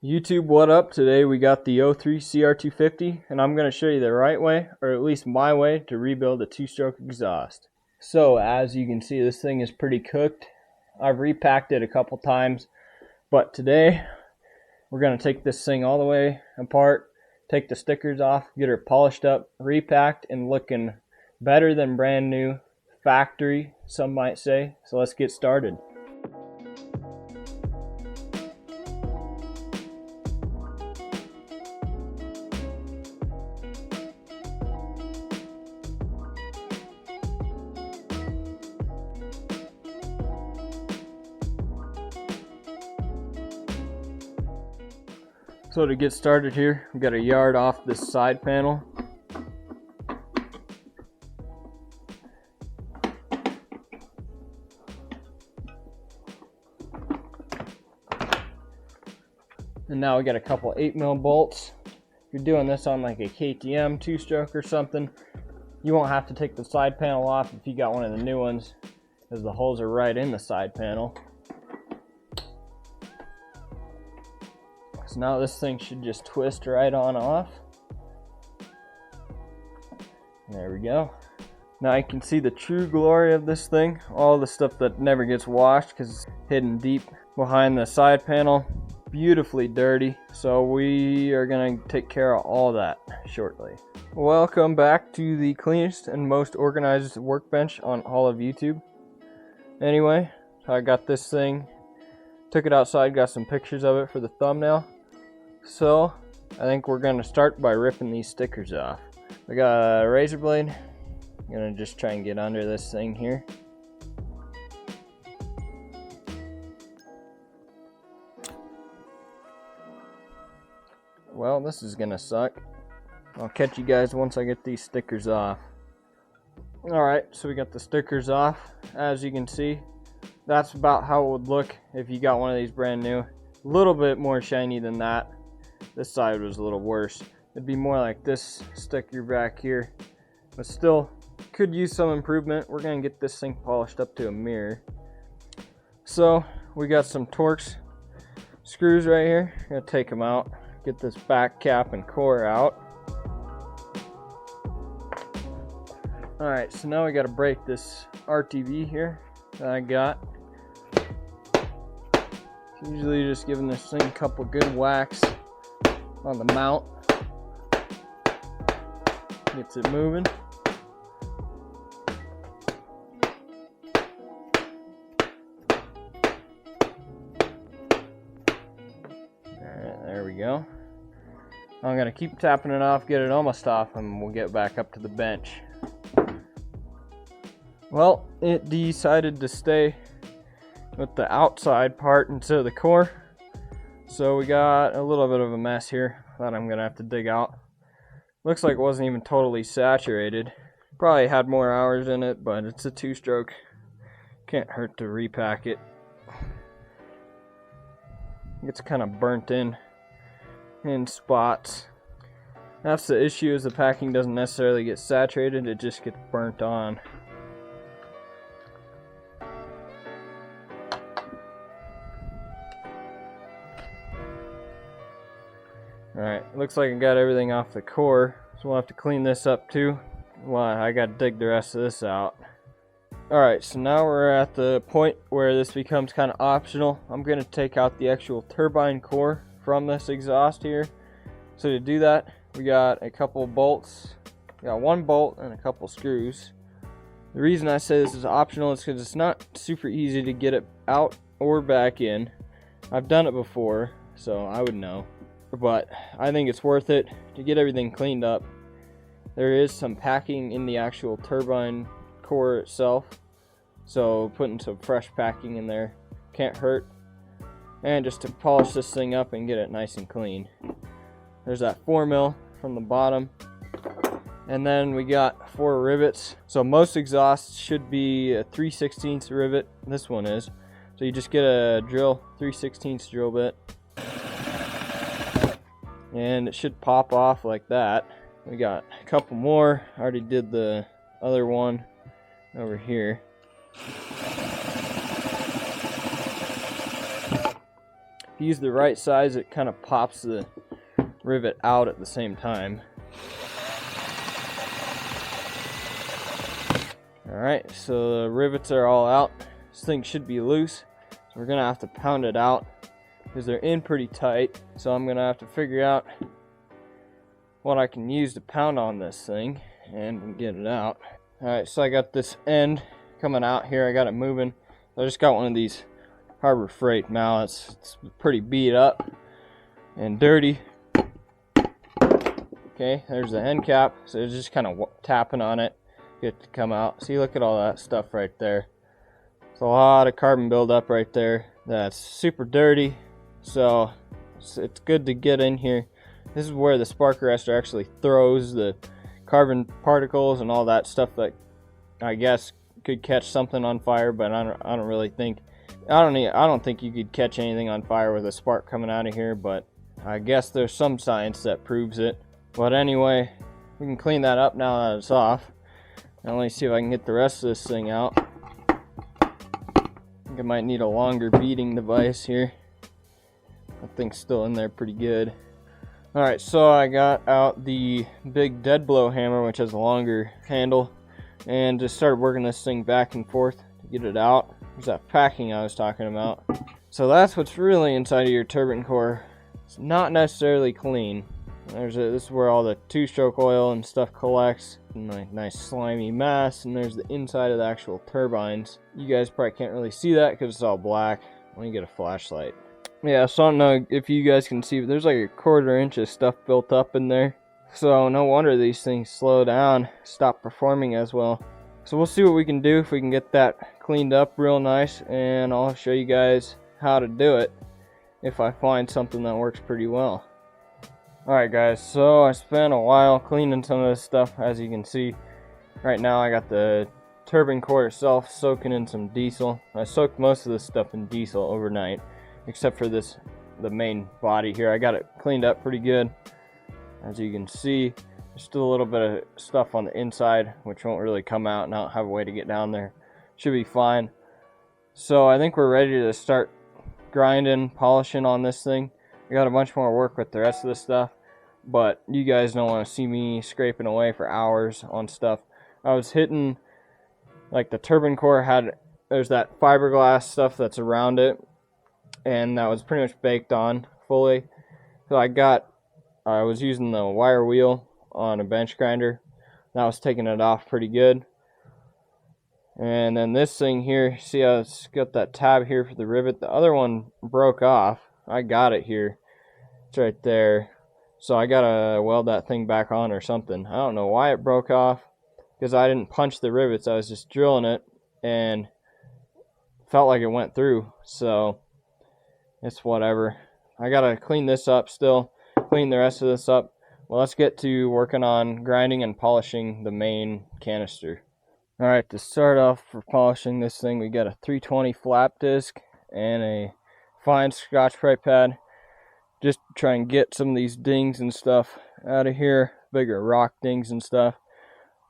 YouTube, what up? Today we got the 03 CR250 and I'm going to show you the right way, or at least my way, to rebuild a two-stroke exhaust. So as you can see, this thing is pretty cooked. I've repacked it a couple times, but today we're going to take this thing all the way apart, take the stickers off, get her polished up, repacked, and looking better than brand new, factory, some might say. So let's get started. So to get started here, we got a yard off this side panel. And now we got a couple 8mm bolts. If you're doing this on like a KTM two-stroke or something, you won't have to take the side panel off if you got one of the new ones, because the holes are right in the side panel. So now this thing should just twist right on off. There we go. Now you can see the true glory of this thing. All the stuff that never gets washed because it's hidden deep behind the side panel. Beautifully dirty. So we are going to take care of all that shortly. Welcome back to the cleanest and most organized workbench on all of YouTube. Anyway, I got this thing. Took it outside, got some pictures of it for the thumbnail. So I think we're going to start by ripping these stickers off. I got a razor blade. I'm going to just try and get under this thing here. Well, this is going to suck. I'll catch you guys once I get these stickers off. Alright, so we got the stickers off. As you can see, that's about how it would look if you got one of these brand new. A little bit more shiny than that. This side was a little worse. It'd be more like this sticker back here, but still could use some improvement. We're gonna get this thing polished up to a mirror. So we got some Torx screws right here. Gonna take them out, get this back cap and core out. All right, so now we got to break this RTV here that I got. Usually just giving this thing a couple good whacks on the mount. Gets it moving. Alright, there we go. I'm going to keep tapping it off, get it almost off, and we'll get back up to the bench. Well, it decided to stay with the outside part instead of the core. So we got a little bit of a mess here that I'm going to have to dig out. Looks like it wasn't even totally saturated. Probably had more hours in it, but it's a two-stroke. Can't hurt to repack it. It's kind of burnt in spots. That's the issue, is the packing doesn't necessarily get saturated, it just gets burnt on. Alright, looks like I got everything off the core, so we'll have to clean this up too. Well, I gotta dig the rest of this out. Alright, so now we're at the point where this becomes kind of optional. I'm gonna take out the actual turbine core from this exhaust here. So to do that, we got a couple bolts. We got one bolt and a couple screws. The reason I say this is optional is because it's not super easy to get it out or back in. I've done it before, so I would know. But I think it's worth it to get everything cleaned up. There is some packing in the actual turbine core itself, so putting some fresh packing in there can't hurt. And just to polish this thing up and get it nice and clean. There's that 4mm from the bottom, and then we got 4 rivets. So most exhausts should be a 3/16 rivet. This one is. So you just get a drill, 3/16 drill bit, and it should pop off like that. We got a couple more. I already did the other one over here. If you use the right size, it kind of pops the rivet out at the same time. Alright, so the rivets are all out. This thing should be loose, so we're gonna have to pound it out because they're in pretty tight. So I'm gonna have to figure out what I can use to pound on this thing and get it out. Alright, so I got this end coming out here. I got it moving. I just got one of these Harbor Freight mallets. It's pretty beat up and dirty. Okay, there's the end cap. So it's just kind of tapping on it, get it to come out. See, look at all that stuff right there. It's a lot of carbon buildup right there. That's super dirty. So it's good to get in here. This is where the spark arrestor actually throws the carbon particles and all that stuff that I guess could catch something on fire, but I don't really think I don't think you could catch anything on fire with a spark coming out of here, but I guess there's some science that proves it. But anyway, we can clean that up now that it's off. Now let me see if I can get the rest of this thing out. I think I might need a longer beating device here. That thing's still in there pretty good. Alright, so I got out the big dead blow hammer, which has a longer handle, and just started working this thing back and forth to get it out. There's that packing I was talking about. So that's what's really inside of your turbine core. It's not necessarily clean. This is where all the two-stroke oil and stuff collects. Nice slimy mess. And there's the inside of the actual turbines. You guys probably can't really see that because it's all black. Let me get a flashlight. Yeah, so I don't know if you guys can see, but there's like a 1/4 inch of stuff built up in there. So no wonder these things slow down, stop performing as well. So we'll see what we can do if we can get that cleaned up real nice, and I'll show you guys how to do it if I find something that works pretty well. Alright guys, so I spent a while cleaning some of this stuff. As you can see, right now I got the turbine core itself soaking in some diesel. I soaked most of this stuff in diesel overnight, except for the main body here. I got it cleaned up pretty good. As you can see, there's still a little bit of stuff on the inside which won't really come out, and I don't have a way to get down there. Should be fine. So I think we're ready to start grinding, polishing on this thing. I got a bunch more work with the rest of this stuff, but you guys don't want to see me scraping away for hours on stuff. I was hitting, like the turbine core there's that fiberglass stuff that's around it, and that was pretty much baked on fully. So I was using the wire wheel on a bench grinder. That was taking it off pretty good. And then this thing here, see how it's got that tab here for the rivet? The other one broke off. I got it here. It's right there. So I gotta weld that thing back on or something. I don't know why it broke off, because I didn't punch the rivets. I was just drilling it and felt like it went through. So it's whatever. I gotta clean this up still, clean the rest of this up. Well, let's get to working on grinding and polishing the main canister. Alright, to start off for polishing this thing, we got a 320 flap disc and a fine Scotch-Brite pad. Just to try and get some of these dings and stuff out of here, bigger rock dings and stuff.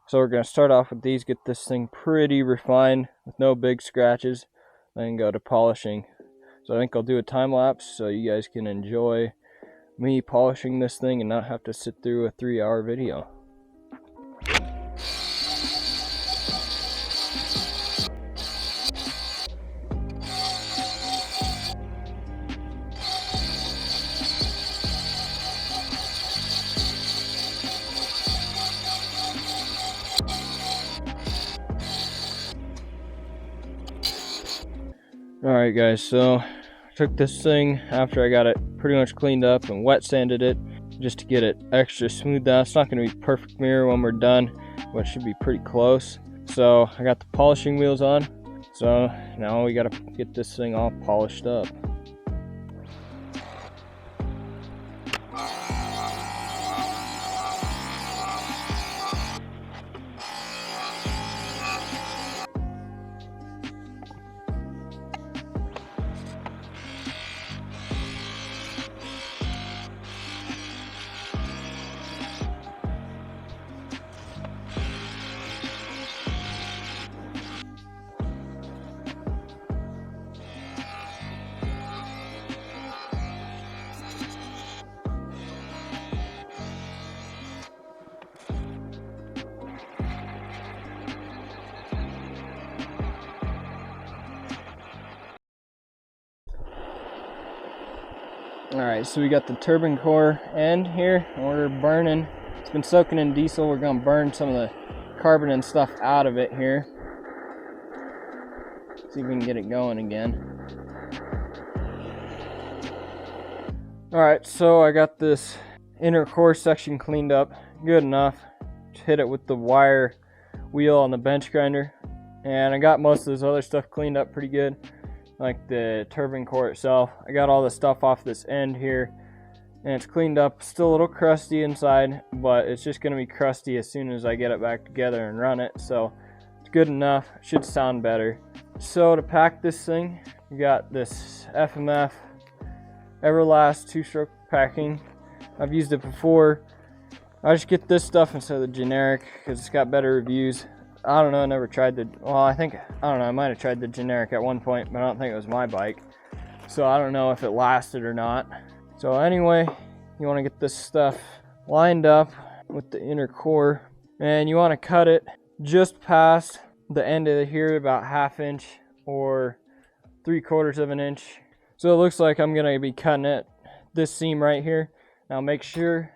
So we're going to start off with these, get this thing pretty refined with no big scratches, then go to polishing. So I think I'll do a time lapse so you guys can enjoy me polishing this thing and not have to sit through a 3-hour video. Alright guys, so I took this thing after I got it pretty much cleaned up and wet sanded it just to get it extra smooth down. It's not going to be perfect mirror when we're done, but it should be pretty close. So I got the polishing wheels on, so now we got to get this thing all polished up. Alright, so we got the turbine core end here, and we're burning. It's been soaking in diesel. We're going to burn some of the carbon and stuff out of it here. See if we can get it going again. Alright, so I got this inner core section cleaned up good enough. Just hit it with the wire wheel on the bench grinder. And I got most of this other stuff cleaned up pretty good, like the turbine core itself. I got all the stuff off this end here, and it's cleaned up. Still a little crusty inside, but it's just going to be crusty as soon as I get it back together and run it. So it's good enough. It should sound better. So to pack this thing, we got this FMF Everlast 2-stroke packing. I've used it before. I just get this stuff instead of the generic because it's got better reviews. I don't know, I never tried the, well, I don't know, I might have tried the generic at one point, but I don't think it was my bike. So I don't know if it lasted or not. So anyway, you want to get this stuff lined up with the inner core, and you want to cut it just past the end of here, about 1/2 inch or 3/4 of an inch. So it looks like I'm going to be cutting it, this seam right here. Now make sure,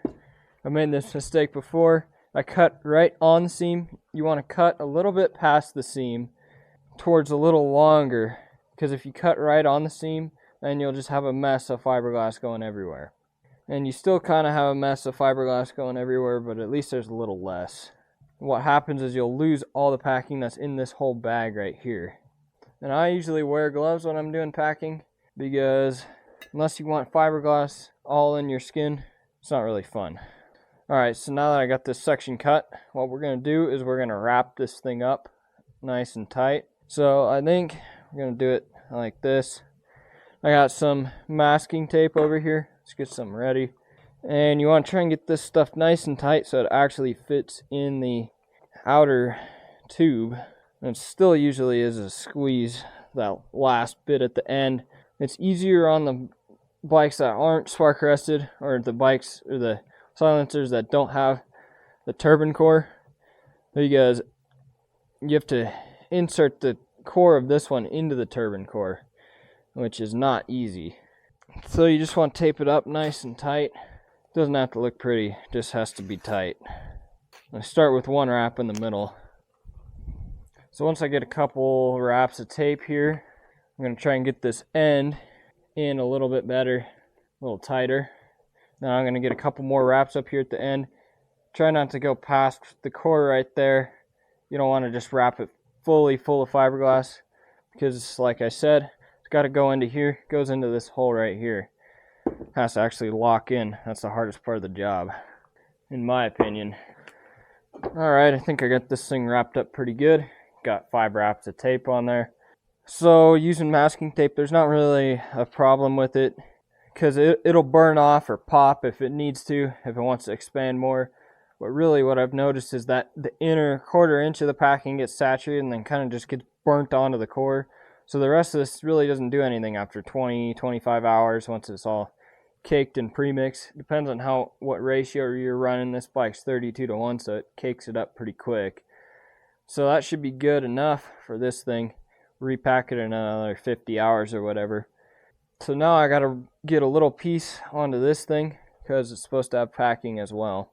I made this mistake before. I cut right on the seam. You want to cut a little bit past the seam towards a little longer, because if you cut right on the seam, then you'll just have a mess of fiberglass going everywhere. And you still kind of have a mess of fiberglass going everywhere, but at least there's a little less. What happens is you'll lose all the packing that's in this whole bag right here. And I usually wear gloves when I'm doing packing, because unless you want fiberglass all in your skin, it's not really fun. Alright, so now that I got this section cut, what we're going to do is we're going to wrap this thing up nice and tight. So I think we're going to do it like this. I got some masking tape over here. Let's get some ready. And you want to try and get this stuff nice and tight so it actually fits in the outer tube. And it still usually is a squeeze, that last bit at the end. It's easier on the bikes that aren't spark rested, or the bikes or the silencers that don't have the turbine core, because you have to insert the core of this one into the turbine core, which is not easy. So you just want to tape it up nice and tight. It doesn't have to look pretty, it just has to be tight. I start with one wrap in the middle. So once I get a couple wraps of tape here, I'm going to try and get this end in a little bit better, a little tighter. Now I'm going to get a couple more wraps up here at the end. Try not to go past the core right there. You don't want to just wrap it fully full of fiberglass, because like I said, it's got to go into here. It goes into this hole right here. It has to actually lock in. That's the hardest part of the job, in my opinion. Alright, I think I got this thing wrapped up pretty good. Got 5 wraps of tape on there. So using masking tape, there's not really a problem with it, because it'll burn off or pop if it needs to, if it wants to expand more. But really what I've noticed is that the inner 1/4 inch of the packing gets saturated and then kind of just gets burnt onto the core. So the rest of this really doesn't do anything after 20-25 hours once it's all caked and premixed. Depends on what ratio you're running. This bike's 32:1, so it cakes it up pretty quick. So that should be good enough for this thing. Repack it in another 50 hours or whatever. So now I gotta get a little piece onto this thing, because it's supposed to have packing as well.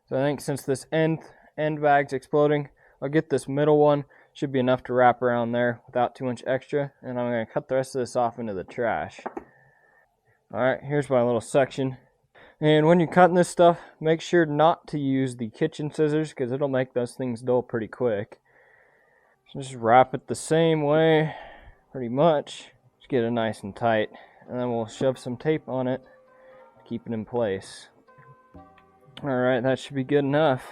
So I think since this end bag's exploding, I'll get this middle one. Should be enough to wrap around there without too much extra. And I'm gonna cut the rest of this off into the trash. Alright, here's my little section. And when you're cutting this stuff, make sure not to use the kitchen scissors, because it'll make those things dull pretty quick. So just wrap it the same way, pretty much. Just get it nice and tight, and then we'll shove some tape on it to keep it in place. Alright, that should be good enough.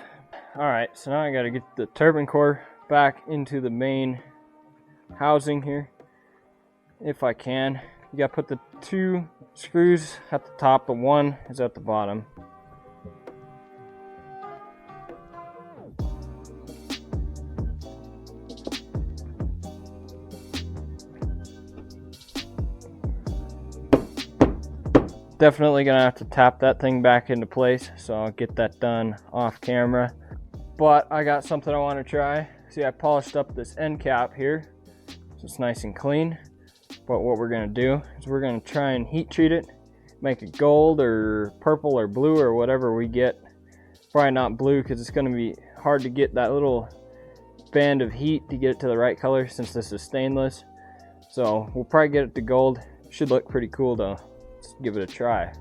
Alright, so now I gotta get the turbine core back into the main housing here, if I can. You gotta put the 2 screws at the top, the one is at the bottom. Definitely gonna have to tap that thing back into place, so I'll get that done off camera. But I got something I want to try. See, I polished up this end cap here, so it's nice and clean. But what we're gonna do is we're gonna try and heat treat it make it gold or purple or blue or whatever we get. Probably not blue because it's going to be hard to get that little band of heat to get it to the right color since this is stainless. So we'll probably get it to gold. Should look pretty cool though. Let's give it a try.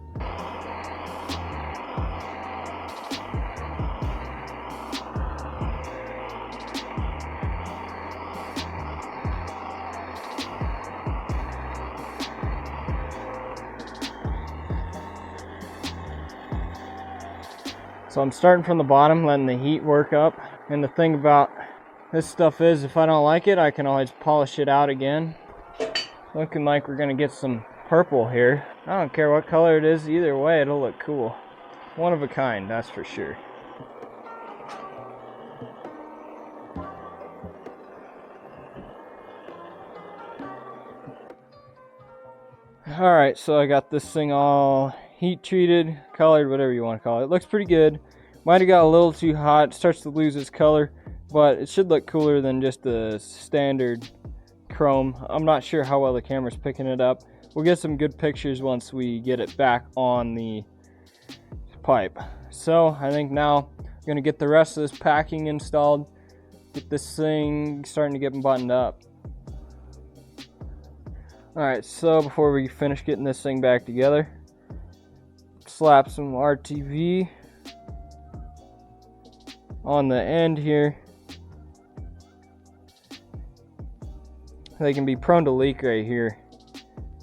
So I'm starting from the bottom, letting the heat work up. And the thing about this stuff is, if I don't like it, I can always polish it out again. Looking like we're gonna get some purple here. I don't care what color it is, either way it'll look cool. One of a kind, that's for sure. Alright, so I got this thing all heat treated, colored, whatever you want to call it. It looks pretty good. Might have got a little too hot, it starts to lose its color, but it should look cooler than just the standard chrome. I'm not sure how well the camera's picking it up. We'll get some good pictures once we get it back on the pipe. So I think now I'm going to get the rest of this packing installed, get this thing starting to get buttoned up. Alright, so before we finish getting this thing back together, slap some RTV on the end here. They can be prone to leak right here.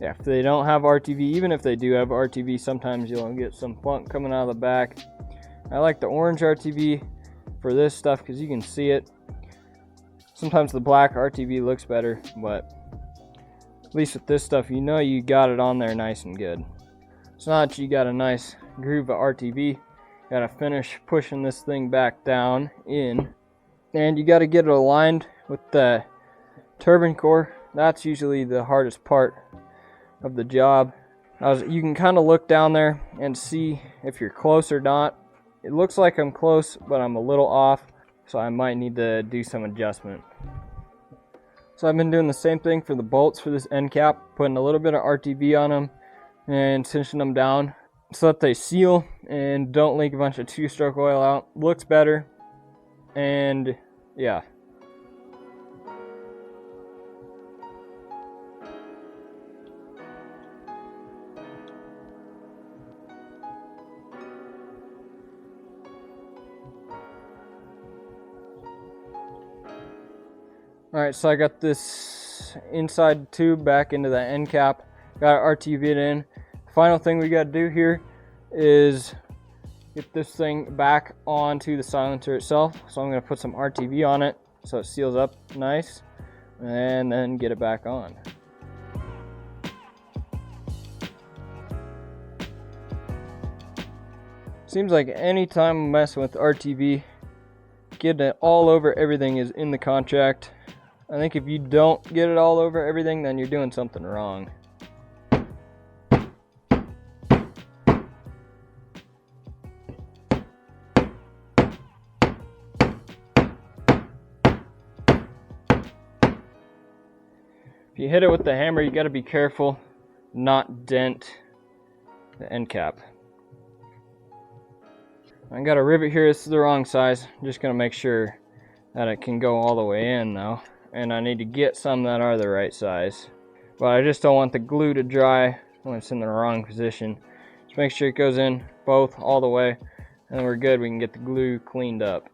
Yeah, if they don't have RTV, even if they do have RTV, sometimes you'll get some funk coming out of the back. I like the orange RTV for this stuff because you can see it. Sometimes the black RTV looks better, but at least with this stuff, you know you got it on there nice and good. So now that you got a nice groove of RTV, you gotta finish pushing this thing back down in, and you gotta get it aligned with the turbine core. That's usually the hardest part of the job. You can kind of look down there and see if you're close or not. It looks like I'm close, but I'm a little off, so I might need to do some adjustment. So I've been doing the same thing for the bolts for this end cap, putting a little bit of RTV on them and cinching them down so that they seal and don't leak a bunch of two-stroke oil out. Looks better, and yeah. Alright, so I got this inside tube back into the end cap, got it RTV'd in. Final thing we got to do here is get this thing back onto the silencer itself. So I'm going to put some RTV on it so it seals up nice, and then get it back on. Seems like any time I'm messing with RTV, getting it all over everything is in the contract. I think if you don't get it all over everything, then you're doing something wrong. If you hit it with the hammer, you got to be careful not dent the end cap. I got a rivet here. This is the wrong size. I'm just going to make sure that it can go all the way in though. And I need to get some that are the right size. But I just don't want the glue to dry when it's in the wrong position. Just make sure it goes in both all the way, and then we're good. We can get the glue cleaned up.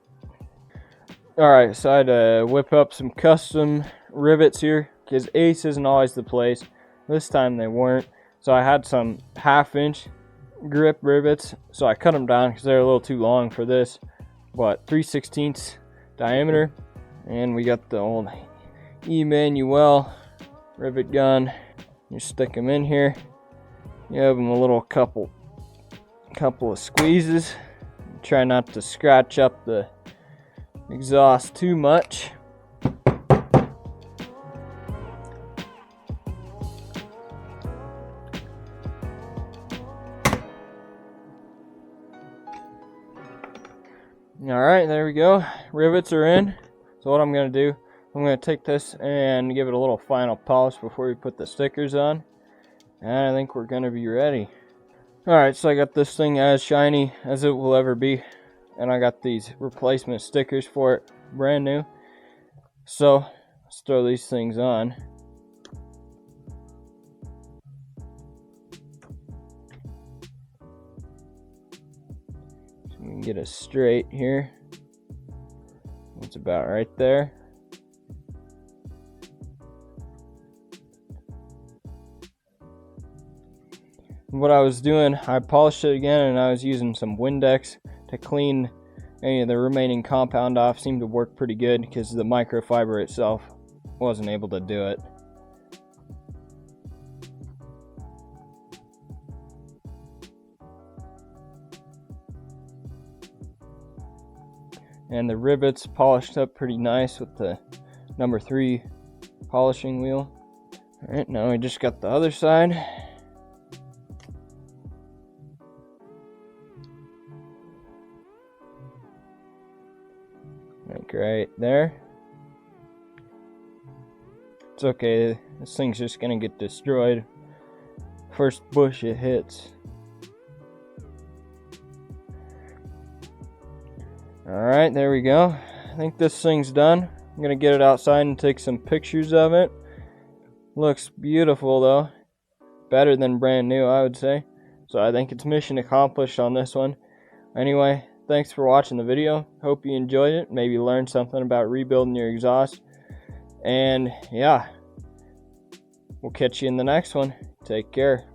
Alright, so I had to whip up some custom rivets here because Ace isn't always the place. This time they weren't. So I had some 1/2-inch grip rivets, so I cut them down because they're a little too long for this. But 3/16 diameter, and we got the old Emmanuel rivet gun. You stick them in here. You have them a little couple of squeezes. Try not to scratch up the exhaust too much. Alright, there we go. Rivets are in. So what I'm going to do, I'm going to take this and give it a little final polish before we put the stickers on. And I think we're going to be ready. Alright, so I got this thing as shiny as it will ever be, and I got these replacement stickers for it, brand new. So let's throw these things on. So we can get it straight here. It's about right there. What I was doing, I polished it again, and I was using some Windex to clean any of the remaining compound off. Seemed to work pretty good because the microfiber itself wasn't able to do it. And the rivets polished up pretty nice with the number 3 polishing wheel. Alright, now we just got the other side. Like right there. It's okay, this thing's just gonna get destroyed first bush it hits. Alright, there we go. I think this thing's done. I'm gonna get it outside and take some pictures of it. Looks beautiful though. Better than brand new, I would say. So I think it's mission accomplished on this one. Anyway, thanks for watching the video. Hope you enjoyed it. Maybe learned something about rebuilding your exhaust. And yeah, we'll catch you in the next one. Take care.